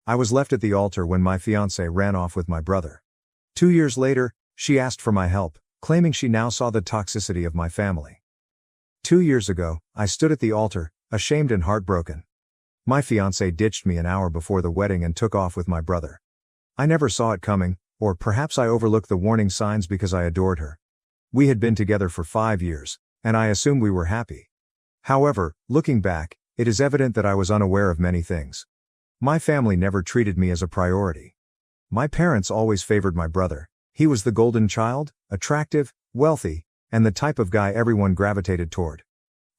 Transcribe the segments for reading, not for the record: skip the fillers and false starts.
I was left at the altar when my fiancée ran off with my brother. 2 years later, she asked for my help, claiming she now saw the toxicity of my family. 2 years ago, I stood at the altar, ashamed and heartbroken. My fiancée ditched me an hour before the wedding and took off with my brother. I never saw it coming, or perhaps I overlooked the warning signs because I adored her. We had been together for 5 years, and I assumed we were happy. However, looking back, it is evident that I was unaware of many things. My family never treated me as a priority. My parents always favored my brother. He was the golden child, attractive, wealthy, and the type of guy everyone gravitated toward.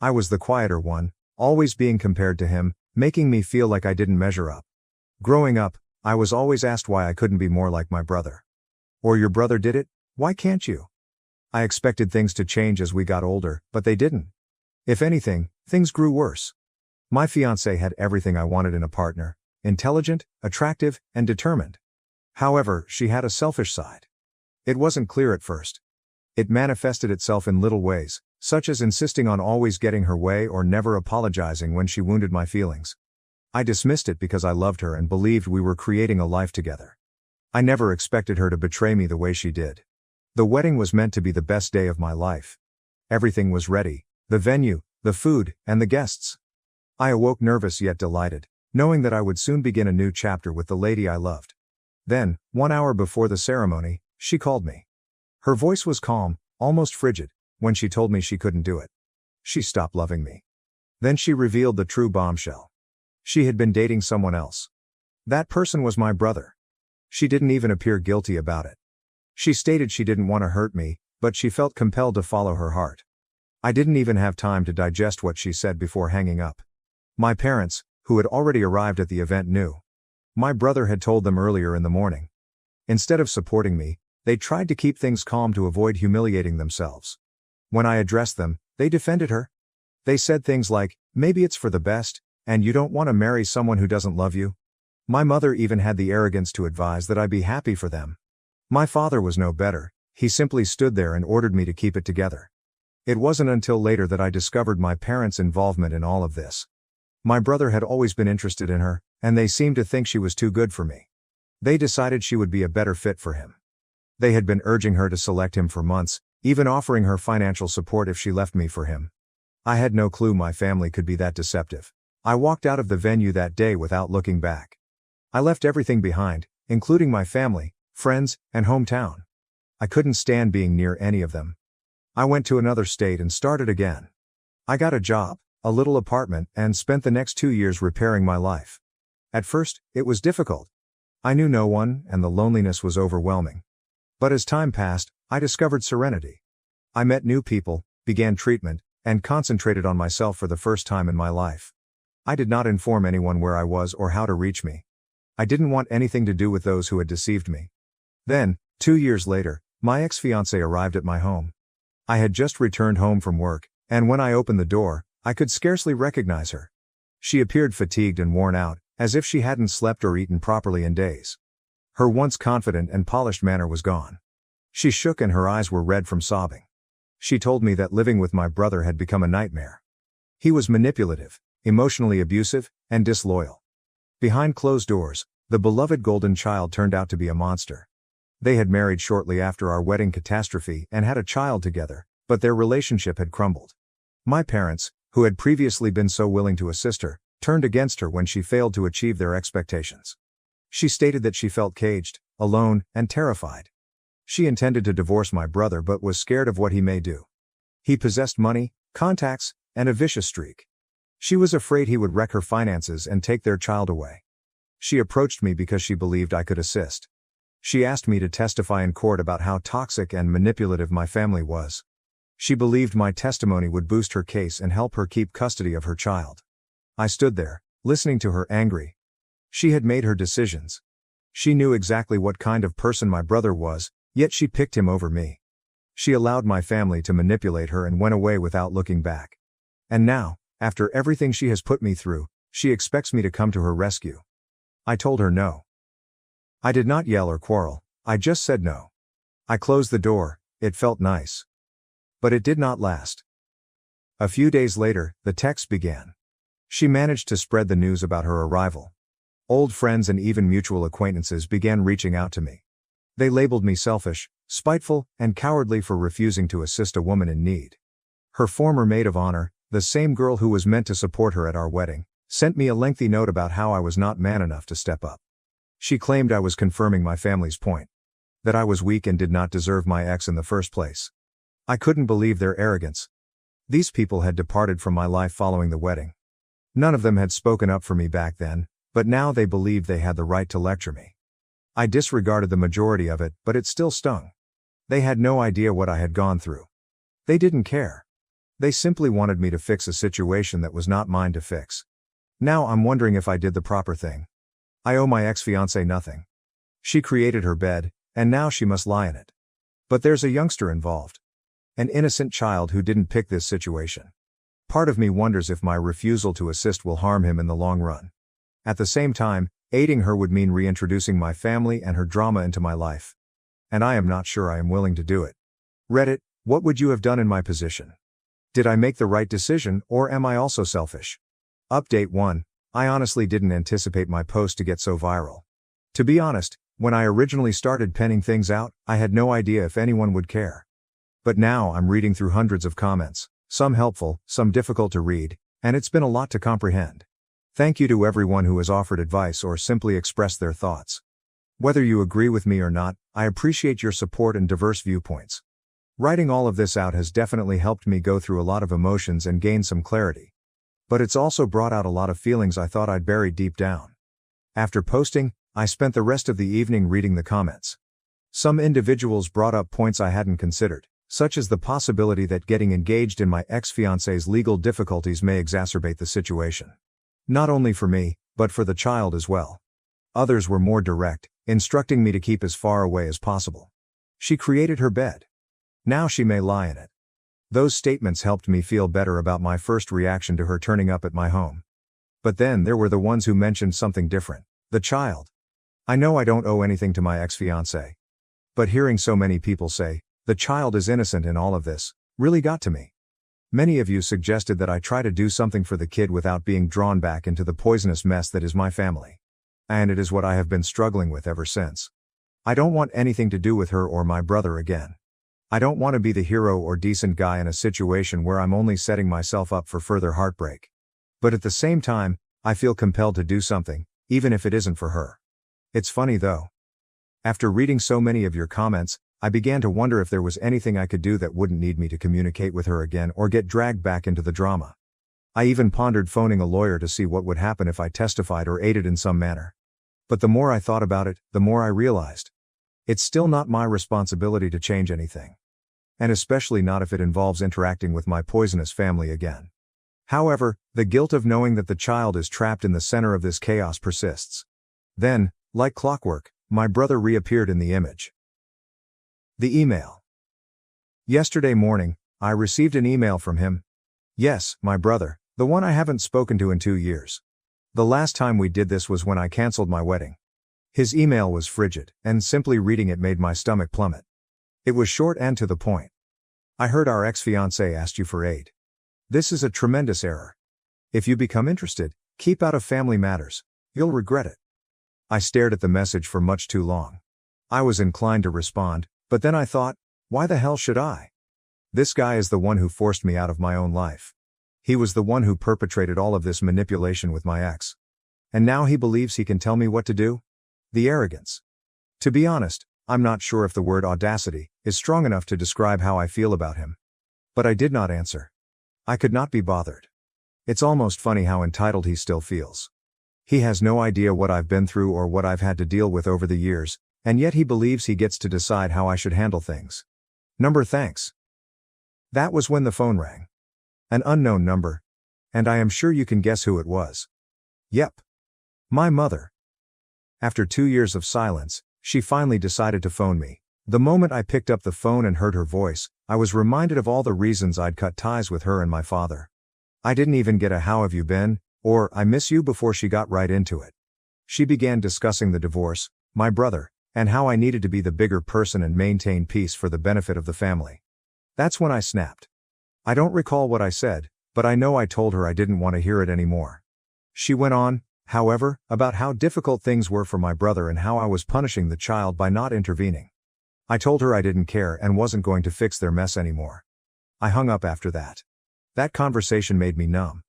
I was the quieter one, always being compared to him, making me feel like I didn't measure up. Growing up, I was always asked why I couldn't be more like my brother. Or your brother did it, why can't you? I expected things to change as we got older, but they didn't. If anything, things grew worse. My fiancée had everything I wanted in a partner: intelligent, attractive, and determined. However, she had a selfish side. It wasn't clear at first. It manifested itself in little ways, such as insisting on always getting her way or never apologizing when she wounded my feelings. I dismissed it because I loved her and believed we were creating a life together. I never expected her to betray me the way she did. The wedding was meant to be the best day of my life. Everything was ready: the venue, the food, and the guests. I awoke nervous yet delighted, knowing that I would soon begin a new chapter with the lady I loved. Then, 1 hour before the ceremony, she called me. Her voice was calm, almost frigid, when she told me she couldn't do it. She stopped loving me. Then she revealed the true bombshell. She had been dating someone else. That person was my brother. She didn't even appear guilty about it. She stated she didn't want to hurt me, but she felt compelled to follow her heart. I didn't even have time to digest what she said before hanging up. My parents, who had already arrived at the event, knew. My brother had told them earlier in the morning. Instead of supporting me, they tried to keep things calm to avoid humiliating themselves. When I addressed them, they defended her. They said things like, "Maybe it's for the best, and you don't want to marry someone who doesn't love you." My mother even had the arrogance to advise that I be happy for them. My father was no better. He simply stood there and ordered me to keep it together. It wasn't until later that I discovered my parents' involvement in all of this. My brother had always been interested in her, and they seemed to think she was too good for me. They decided she would be a better fit for him. They had been urging her to select him for months, even offering her financial support if she left me for him. I had no clue my family could be that deceptive. I walked out of the venue that day without looking back. I left everything behind, including my family, friends, and hometown. I couldn't stand being near any of them. I went to another state and started again. I got a job, a little apartment, and spent the next 2 years repairing my life. At first, it was difficult. I knew no one, and the loneliness was overwhelming. But as time passed, I discovered serenity. I met new people, began treatment, and concentrated on myself for the first time in my life. I did not inform anyone where I was or how to reach me. I didn't want anything to do with those who had deceived me. Then, 2 years later, my ex-fiancée arrived at my home. I had just returned home from work, and when I opened the door, I could scarcely recognize her. She appeared fatigued and worn out, as if she hadn't slept or eaten properly in days. Her once confident and polished manner was gone. She shook and her eyes were red from sobbing. She told me that living with my brother had become a nightmare. He was manipulative, emotionally abusive, and disloyal. Behind closed doors, the beloved golden child turned out to be a monster. They had married shortly after our wedding catastrophe and had a child together, but their relationship had crumbled. My parents, who had previously been so willing to assist her, turned against her when she failed to achieve their expectations. She stated that she felt caged, alone, and terrified. She intended to divorce my brother but was scared of what he may do. He possessed money, contacts, and a vicious streak. She was afraid he would wreck her finances and take their child away. She approached me because she believed I could assist. She asked me to testify in court about how toxic and manipulative my family was. She believed my testimony would boost her case and help her keep custody of her child. I stood there, listening to her, angry. She had made her decisions. She knew exactly what kind of person my brother was, yet she picked him over me. She allowed my family to manipulate her and went away without looking back. And now, after everything she has put me through, she expects me to come to her rescue. I told her no. I did not yell or quarrel, I just said no. I closed the door. It felt nice. But it did not last. A few days later, the texts began. She managed to spread the news about her arrival. Old friends and even mutual acquaintances began reaching out to me. They labeled me selfish, spiteful, and cowardly for refusing to assist a woman in need. Her former maid of honor, the same girl who was meant to support her at our wedding, sent me a lengthy note about how I was not man enough to step up. She claimed I was confirming my family's point. That I was weak and did not deserve my ex in the first place. I couldn't believe their arrogance. These people had departed from my life following the wedding. None of them had spoken up for me back then, but now they believed they had the right to lecture me. I disregarded the majority of it, but it still stung. They had no idea what I had gone through. They didn't care. They simply wanted me to fix a situation that was not mine to fix. Now I'm wondering if I did the proper thing. I owe my ex-fiancée nothing. She created her bed, and now she must lie in it. But there's a youngster involved. An innocent child who didn't pick this situation. Part of me wonders if my refusal to assist will harm him in the long run. At the same time, aiding her would mean reintroducing my family and her drama into my life. And I am not sure I am willing to do it. Reddit, what would you have done in my position? Did I make the right decision, or am I also selfish? Update 1. I honestly didn't anticipate my post to get so viral. To be honest, when I originally started penning things out, I had no idea if anyone would care. But now I'm reading through hundreds of comments, some helpful, some difficult to read, and it's been a lot to comprehend. Thank you to everyone who has offered advice or simply expressed their thoughts. Whether you agree with me or not, I appreciate your support and diverse viewpoints. Writing all of this out has definitely helped me go through a lot of emotions and gain some clarity. But it's also brought out a lot of feelings I thought I'd buried deep down. After posting, I spent the rest of the evening reading the comments. Some individuals brought up points I hadn't considered, such as the possibility that getting engaged in my ex-fiancée's legal difficulties may exacerbate the situation. Not only for me, but for the child as well. Others were more direct, instructing me to keep as far away as possible. She created her bed. Now she may lie in it. Those statements helped me feel better about my first reaction to her turning up at my home. But then there were the ones who mentioned something different. The child. I know I don't owe anything to my ex-fiancée. But hearing so many people say, the child is innocent in all of this, really got to me. Many of you suggested that I try to do something for the kid without being drawn back into the poisonous mess that is my family. And it is what I have been struggling with ever since. I don't want anything to do with her or my brother again. I don't want to be the hero or decent guy in a situation where I'm only setting myself up for further heartbreak. But at the same time, I feel compelled to do something, even if it isn't for her. It's funny though. After reading so many of your comments, I began to wonder if there was anything I could do that wouldn't need me to communicate with her again or get dragged back into the drama. I even pondered phoning a lawyer to see what would happen if I testified or aided in some manner. But the more I thought about it, the more I realized. It's still not my responsibility to change anything. And especially not if it involves interacting with my poisonous family again. However, the guilt of knowing that the child is trapped in the center of this chaos persists. Then, like clockwork, my brother reappeared in the image. The email. Yesterday morning, I received an email from him. Yes, my brother, the one I haven't spoken to in 2 years. The last time we did this was when I canceled my wedding. His email was frigid, and simply reading it made my stomach plummet. It was short and to the point. I heard our ex-fiancée asked you for aid. This is a tremendous error. If you become interested, keep out of family matters. You'll regret it. I stared at the message for much too long. I was inclined to respond, but then I thought, why the hell should I? This guy is the one who forced me out of my own life. He was the one who perpetrated all of this manipulation with my ex. And now he believes he can tell me what to do? The arrogance. To be honest, I'm not sure if the word audacity is strong enough to describe how I feel about him. But I did not answer. I could not be bothered. It's almost funny how entitled he still feels. He has no idea what I've been through or what I've had to deal with over the years, and yet he believes he gets to decide how I should handle things. Thanks. That was when the phone rang. An unknown number. And I am sure you can guess who it was. Yep. My mother. After 2 years of silence, she finally decided to phone me. The moment I picked up the phone and heard her voice, I was reminded of all the reasons I'd cut ties with her and my father. I didn't even get a "how have you been?" or "I miss you" before she got right into it. She began discussing the divorce, my brother, and how I needed to be the bigger person and maintain peace for the benefit of the family. That's when I snapped. I don't recall what I said, but I know I told her I didn't want to hear it anymore. She went on, however, about how difficult things were for my brother and how I was punishing the child by not intervening. I told her I didn't care and wasn't going to fix their mess anymore. I hung up after that. That conversation made me numb.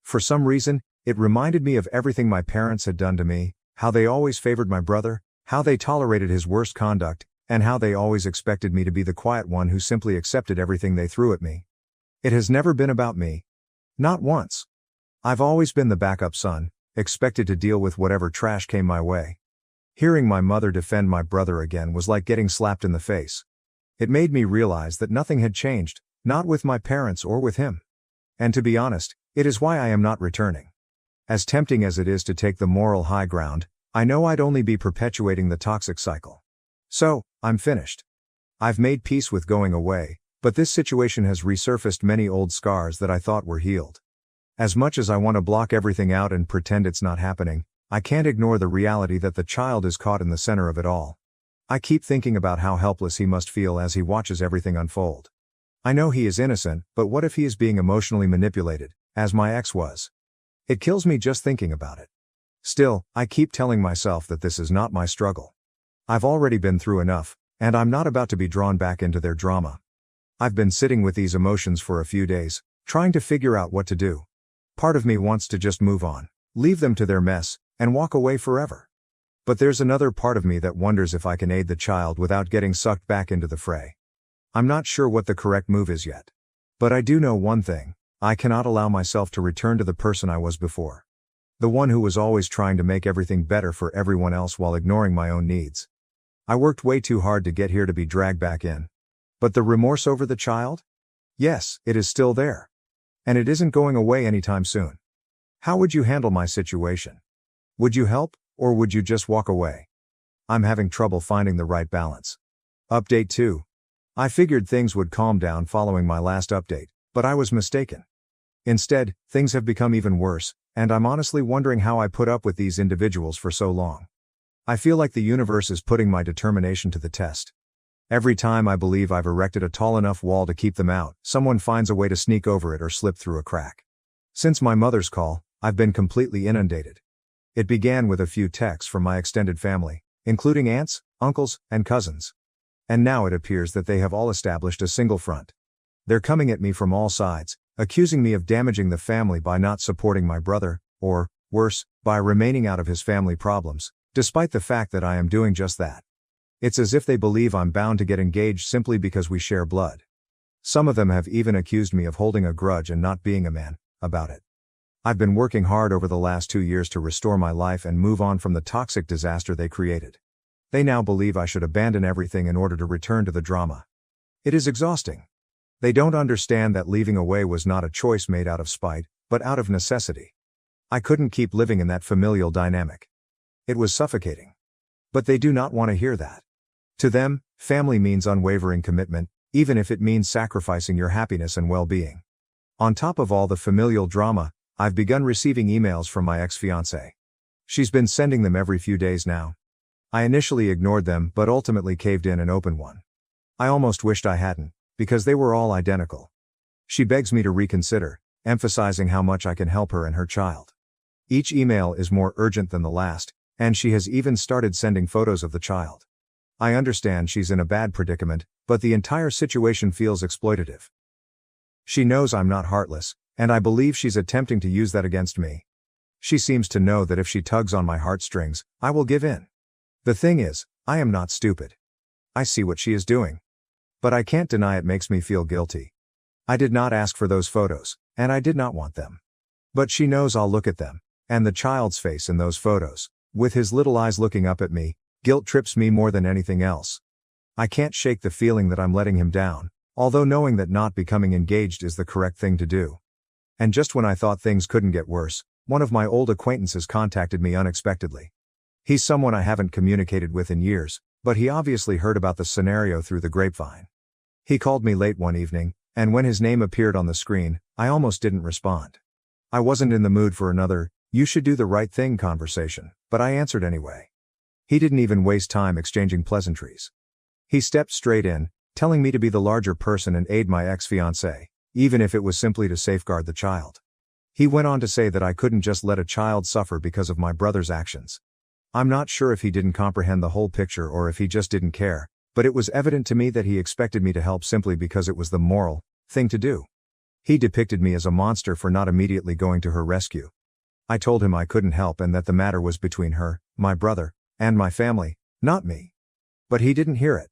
For some reason, it reminded me of everything my parents had done to me, how they always favored my brother, how they tolerated his worst conduct, and how they always expected me to be the quiet one who simply accepted everything they threw at me. It has never been about me. Not once. I've always been the backup son, expected to deal with whatever trash came my way. Hearing my mother defend my brother again was like getting slapped in the face. It made me realize that nothing had changed, not with my parents or with him. And to be honest, it is why I am not returning. As tempting as it is to take the moral high ground, I know I'd only be perpetuating the toxic cycle. So, I'm finished. I've made peace with going away, but this situation has resurfaced many old scars that I thought were healed. As much as I want to block everything out and pretend it's not happening, I can't ignore the reality that the child is caught in the center of it all. I keep thinking about how helpless he must feel as he watches everything unfold. I know he is innocent, but what if he is being emotionally manipulated, as my ex was? It kills me just thinking about it. Still, I keep telling myself that this is not my struggle. I've already been through enough, and I'm not about to be drawn back into their drama. I've been sitting with these emotions for a few days, trying to figure out what to do. Part of me wants to just move on, leave them to their mess, and walk away forever. But there's another part of me that wonders if I can aid the child without getting sucked back into the fray. I'm not sure what the correct move is yet. But I do know one thing: I cannot allow myself to return to the person I was before. The one who was always trying to make everything better for everyone else while ignoring my own needs. I worked way too hard to get here to be dragged back in. But the remorse over the child? Yes, it is still there. And it isn't going away anytime soon. How would you handle my situation? Would you help, or would you just walk away? I'm having trouble finding the right balance. Update 2. I figured things would calm down following my last update, but I was mistaken. Instead, things have become even worse, and I'm honestly wondering how I put up with these individuals for so long. I feel like the universe is putting my determination to the test. Every time I believe I've erected a tall enough wall to keep them out, someone finds a way to sneak over it or slip through a crack. Since my mother's call, I've been completely inundated. It began with a few texts from my extended family, including aunts, uncles, and cousins. And now it appears that they have all established a single front. They're coming at me from all sides, accusing me of damaging the family by not supporting my brother, or, worse, by remaining out of his family problems, despite the fact that I am doing just that. It's as if they believe I'm bound to get engaged simply because we share blood. Some of them have even accused me of holding a grudge and not being a man about it. I've been working hard over the last 2 years to restore my life and move on from the toxic disaster they created. They now believe I should abandon everything in order to return to the drama. It is exhausting. They don't understand that leaving away was not a choice made out of spite, but out of necessity. I couldn't keep living in that familial dynamic. It was suffocating. But they do not want to hear that. To them, family means unwavering commitment, even if it means sacrificing your happiness and well-being. On top of all the familial drama, I've begun receiving emails from my ex-fiancée. She's been sending them every few days now. I initially ignored them but ultimately caved in and opened one. I almost wished I hadn't, because they were all identical. She begs me to reconsider, emphasizing how much I can help her and her child. Each email is more urgent than the last, and she has even started sending photos of the child. I understand she's in a bad predicament, but the entire situation feels exploitative. She knows I'm not heartless, and I believe she's attempting to use that against me. She seems to know that if she tugs on my heartstrings, I will give in. The thing is, I am not stupid. I see what she is doing. But I can't deny it makes me feel guilty. I did not ask for those photos, and I did not want them. But she knows I'll look at them, and the child's face in those photos, with his little eyes looking up at me, guilt trips me more than anything else. I can't shake the feeling that I'm letting him down, although knowing that not becoming engaged is the correct thing to do. And just when I thought things couldn't get worse, one of my old acquaintances contacted me unexpectedly. He's someone I haven't communicated with in years, but he obviously heard about the scenario through the grapevine. He called me late one evening, and when his name appeared on the screen, I almost didn't respond. I wasn't in the mood for another, "you should do the right thing" conversation, but I answered anyway. He didn't even waste time exchanging pleasantries. He stepped straight in, telling me to be the larger person and aid my ex-fiancée, even if it was simply to safeguard the child. He went on to say that I couldn't just let a child suffer because of my brother's actions. I'm not sure if he didn't comprehend the whole picture or if he just didn't care, but it was evident to me that he expected me to help simply because it was the moral thing to do. He depicted me as a monster for not immediately going to her rescue. I told him I couldn't help and that the matter was between her, my brother, and my family, not me. But he didn't hear it.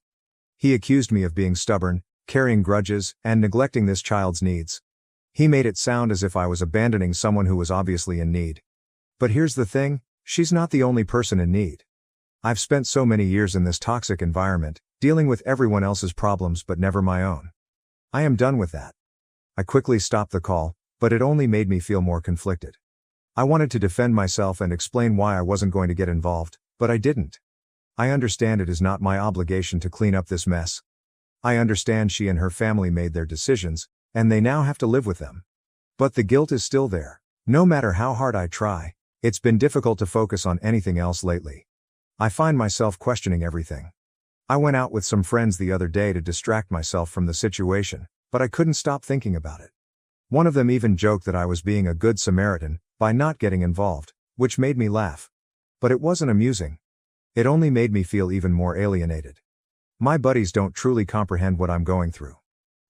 He accused me of being stubborn, carrying grudges, and neglecting this child's needs. He made it sound as if I was abandoning someone who was obviously in need. But here's the thing, she's not the only person in need. I've spent so many years in this toxic environment, dealing with everyone else's problems but never my own. I am done with that. I quickly stopped the call, but it only made me feel more conflicted. I wanted to defend myself and explain why I wasn't going to get involved, but I didn't. I understand it is not my obligation to clean up this mess. I understand she and her family made their decisions, and they now have to live with them. But the guilt is still there. No matter how hard I try, it's been difficult to focus on anything else lately. I find myself questioning everything. I went out with some friends the other day to distract myself from the situation, but I couldn't stop thinking about it. One of them even joked that I was being a good Samaritan by not getting involved, which made me laugh. But it wasn't amusing. It only made me feel even more alienated. My buddies don't truly comprehend what I'm going through.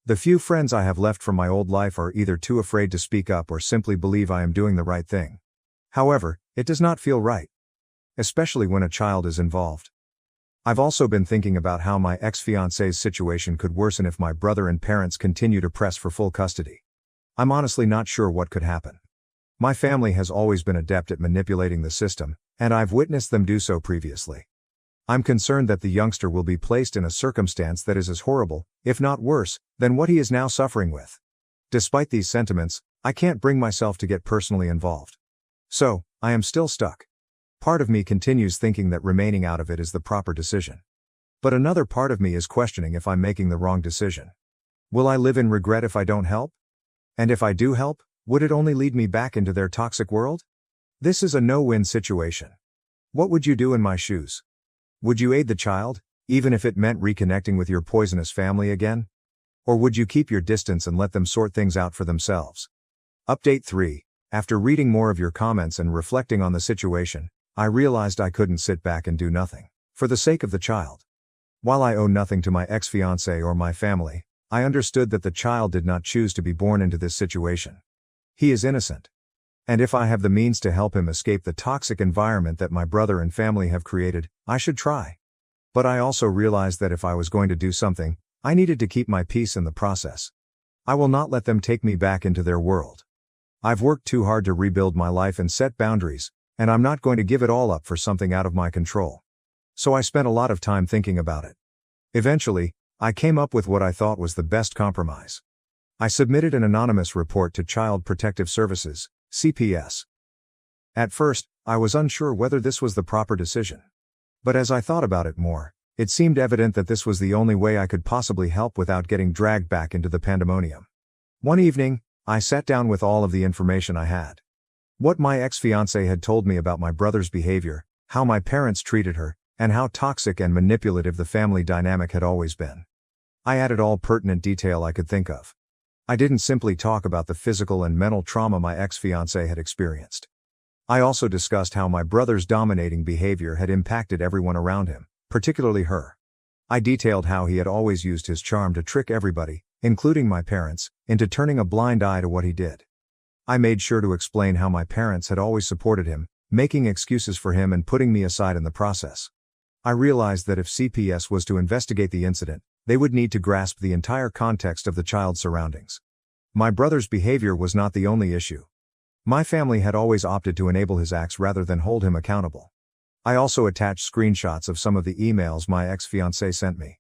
The few friends I have left from my old life are either too afraid to speak up or simply believe I am doing the right thing. However, it does not feel right. Especially when a child is involved. I've also been thinking about how my ex-fiancée's situation could worsen if my brother and parents continue to press for full custody. I'm honestly not sure what could happen. My family has always been adept at manipulating the system, and I've witnessed them do so previously. I'm concerned that the youngster will be placed in a circumstance that is as horrible, if not worse, than what he is now suffering with. Despite these sentiments, I can't bring myself to get personally involved. So, I am still stuck. Part of me continues thinking that remaining out of it is the proper decision. But another part of me is questioning if I'm making the wrong decision. Will I live in regret if I don't help? And if I do help, would it only lead me back into their toxic world? This is a no-win situation. What would you do in my shoes? Would you aid the child, even if it meant reconnecting with your poisonous family again? Or would you keep your distance and let them sort things out for themselves? Update 3. After reading more of your comments and reflecting on the situation, I realized I couldn't sit back and do nothing, for the sake of the child. While I owe nothing to my ex-fiancé or my family, I understood that the child did not choose to be born into this situation. He is innocent. And if I have the means to help him escape the toxic environment that my brother and family have created, I should try. But I also realized that if I was going to do something, I needed to keep my peace in the process. I will not let them take me back into their world. I've worked too hard to rebuild my life and set boundaries, and I'm not going to give it all up for something out of my control. So I spent a lot of time thinking about it. Eventually, I came up with what I thought was the best compromise. I submitted an anonymous report to Child Protective Services, CPS. At first, I was unsure whether this was the proper decision. But as I thought about it more, it seemed evident that this was the only way I could possibly help without getting dragged back into the pandemonium. One evening, I sat down with all of the information I had. What my ex-fiancée had told me about my brother's behavior, how my parents treated her, and how toxic and manipulative the family dynamic had always been. I added all pertinent detail I could think of. I didn't simply talk about the physical and mental trauma my ex-fiancée had experienced. I also discussed how my brother's dominating behavior had impacted everyone around him, particularly her. I detailed how he had always used his charm to trick everybody, including my parents, into turning a blind eye to what he did. I made sure to explain how my parents had always supported him, making excuses for him and putting me aside in the process. I realized that if CPS was to investigate the incident, they would need to grasp the entire context of the child's surroundings. My brother's behavior was not the only issue. My family had always opted to enable his acts rather than hold him accountable. I also attached screenshots of some of the emails my ex-fiancée sent me.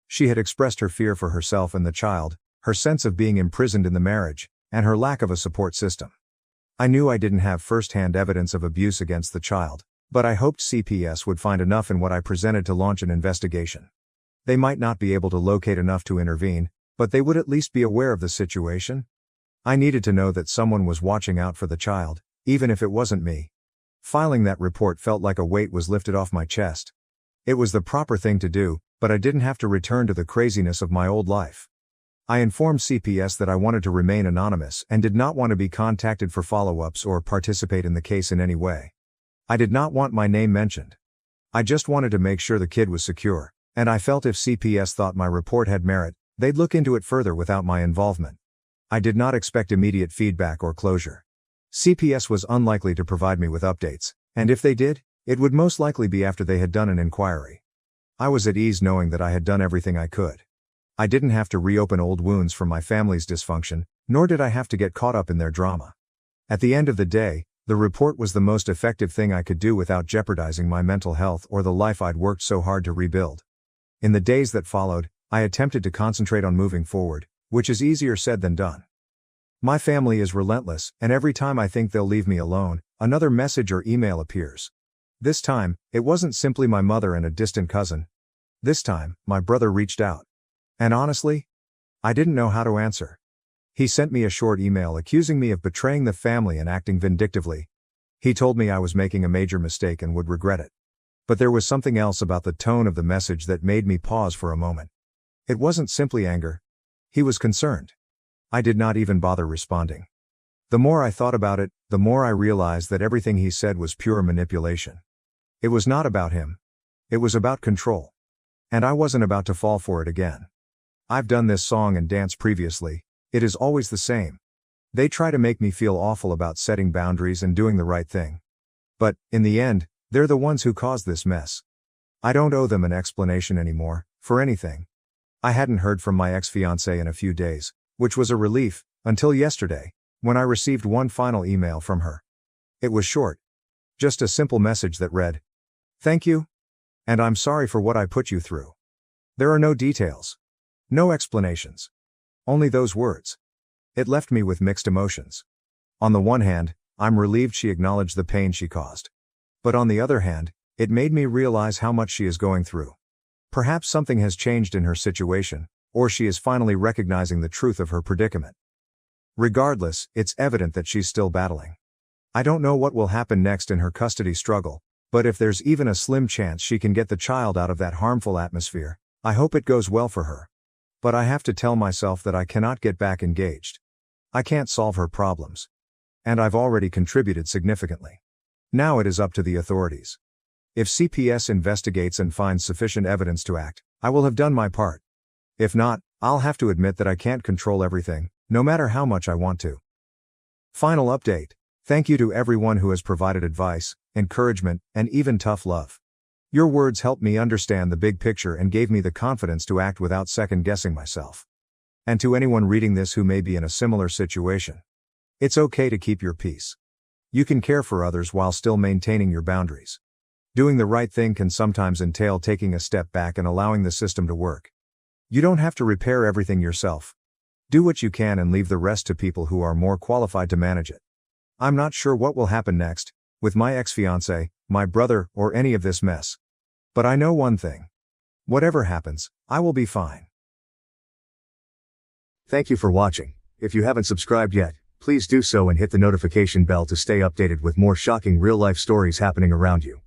She had expressed her fear for herself and the child, her sense of being imprisoned in the marriage, and her lack of a support system. I knew I didn't have first-hand evidence of abuse against the child, but I hoped CPS would find enough in what I presented to launch an investigation. They might not be able to locate enough to intervene, but they would at least be aware of the situation. I needed to know that someone was watching out for the child, even if it wasn't me. Filing that report felt like a weight was lifted off my chest. It was the proper thing to do, but I didn't have to return to the craziness of my old life. I informed CPS that I wanted to remain anonymous and did not want to be contacted for follow-ups or participate in the case in any way. I did not want my name mentioned. I just wanted to make sure the kid was secure, and I felt if CPS thought my report had merit, they'd look into it further without my involvement. I did not expect immediate feedback or closure. CPS was unlikely to provide me with updates, and if they did, it would most likely be after they had done an inquiry. I was at ease knowing that I had done everything I could. I didn't have to reopen old wounds from my family's dysfunction, nor did I have to get caught up in their drama. At the end of the day, the report was the most effective thing I could do without jeopardizing my mental health or the life I'd worked so hard to rebuild. In the days that followed, I attempted to concentrate on moving forward, which is easier said than done. My family is relentless, and every time I think they'll leave me alone, another message or email appears. This time, it wasn't simply my mother and a distant cousin. This time, my brother reached out. And honestly, I didn't know how to answer. He sent me a short email accusing me of betraying the family and acting vindictively. He told me I was making a major mistake and would regret it. But there was something else about the tone of the message that made me pause for a moment. It wasn't simply anger. He was concerned. I did not even bother responding. The more I thought about it, the more I realized that everything he said was pure manipulation. It was not about him. It was about control. And I wasn't about to fall for it again. I've done this song and dance previously. It is always the same. They try to make me feel awful about setting boundaries and doing the right thing. But, in the end, they're the ones who caused this mess. I don't owe them an explanation anymore, for anything. I hadn't heard from my ex-fiancée in a few days, which was a relief, until yesterday, when I received one final email from her. It was short. Just a simple message that read, "Thank you. And I'm sorry for what I put you through." There are no details. No explanations. Only those words. It left me with mixed emotions. On the one hand, I'm relieved she acknowledged the pain she caused. But on the other hand, it made me realize how much she is going through. Perhaps something has changed in her situation, or she is finally recognizing the truth of her predicament. Regardless, it's evident that she's still battling. I don't know what will happen next in her custody struggle, but if there's even a slim chance she can get the child out of that harmful atmosphere, I hope it goes well for her. But I have to tell myself that I cannot get back engaged. I can't solve her problems. And I've already contributed significantly. Now it is up to the authorities. If CPS investigates and finds sufficient evidence to act, I will have done my part. If not, I'll have to admit that I can't control everything, no matter how much I want to. Final update. Thank you to everyone who has provided advice, encouragement, and even tough love. Your words helped me understand the big picture and gave me the confidence to act without second-guessing myself. And to anyone reading this who may be in a similar situation, it's okay to keep your peace. You can care for others while still maintaining your boundaries. Doing the right thing can sometimes entail taking a step back and allowing the system to work. You don't have to repair everything yourself. Do what you can and leave the rest to people who are more qualified to manage it. I'm not sure what will happen next, with my ex-fiancé, my brother, or any of this mess. But I know one thing. Whatever happens, I will be fine. Thank you for watching. If you haven't subscribed yet, please do so and hit the notification bell to stay updated with more shocking real-life stories happening around you.